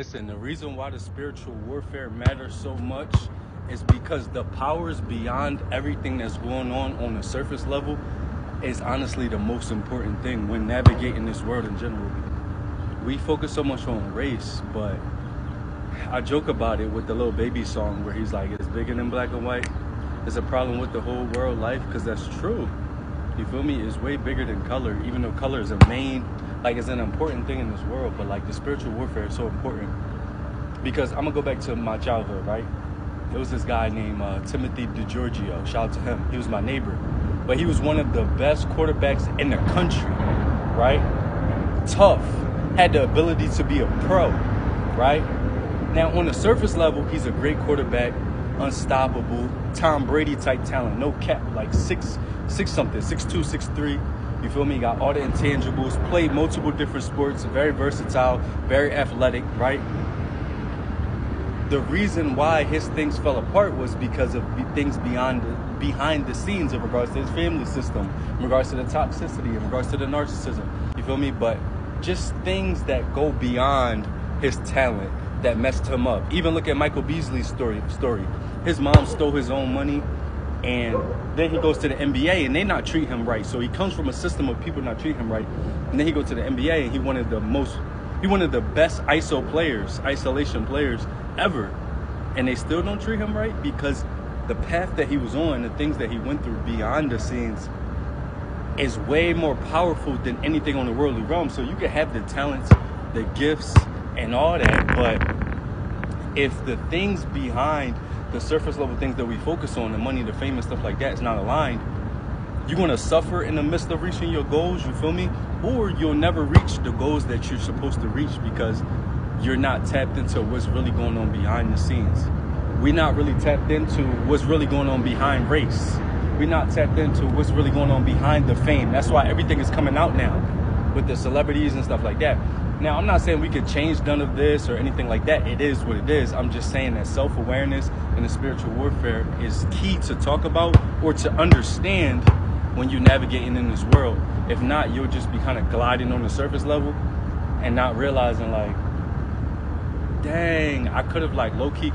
Listen, the reason why the spiritual warfare matters so much is because the powers beyond everything that's going on the surface level is honestly the most important thing when navigating this world in general. We focus so much on race, but I joke about it with the Lil Baby song where he's like, it's bigger than black and white. There's a problem with the whole world life, because that's true. You feel me? It's way bigger than color, even though color is it's an important thing in this world, but like the spiritual warfare is so important. Because I'm gonna go back to my childhood, right? There was this guy named Timothy DeGiorgio. Shout out to him. He was my neighbor. But he was one of the best quarterbacks in the country, right? Tough. Had the ability to be a pro, right? Now, on the surface level, he's a great quarterback, unstoppable, Tom Brady type talent, no cap, like six something, 6'2", 6'3". You feel me? Got all the intangibles, played multiple different sports, very versatile, very athletic, right? The reason why his things fell apart was because of things behind the scenes in regards to his family system, in regards to the toxicity, in regards to the narcissism. You feel me? But just things that go beyond his talent that messed him up. Even look at Michael Beasley's story. His mom stole his own money, and then he goes to the NBA and they not treat him right. So he comes from a system of people not treat him right. And then he goes to the NBA and he one of the best isolation players ever. And they still don't treat him right because the path that he was on, the things that he went through beyond the scenes is way more powerful than anything on the worldly realm. So you can have the talents, the gifts, and all that, but if the things behind the surface level things that we focus on, the money, the fame, and stuff like that, is not aligned, you're going to suffer in the midst of reaching your goals, you feel me? Or you'll never reach the goals that you're supposed to reach because you're not tapped into what's really going on behind the scenes. We're not really tapped into what's really going on behind race. We're not tapped into what's really going on behind the fame. That's why everything is coming out now with the celebrities and stuff like that. Now, I'm not saying we could change none of this or anything like that. It is what it is. I'm just saying that self-awareness and the spiritual warfare is key to talk about or to understand when you're navigating in this world. If not, you'll just be kind of gliding on the surface level and not realizing, like, dang, I could have like low-key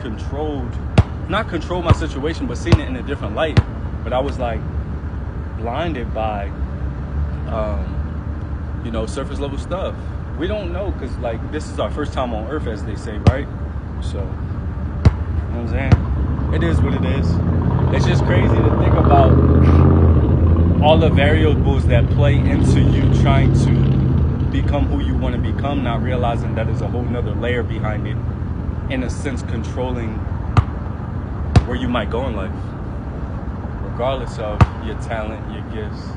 not controlled my situation, but seen it in a different light. But I was like blinded by, surface level stuff. We don't know because like this is our first time on earth, as they say, right? So, you know what I'm saying? It is what it is. It's just crazy to think about all the variables that play into you trying to become who you want to become, not realizing that there's a whole nother layer behind it, in a sense controlling where you might go in life, regardless of your talent, your gifts,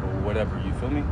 or whatever, you feel me?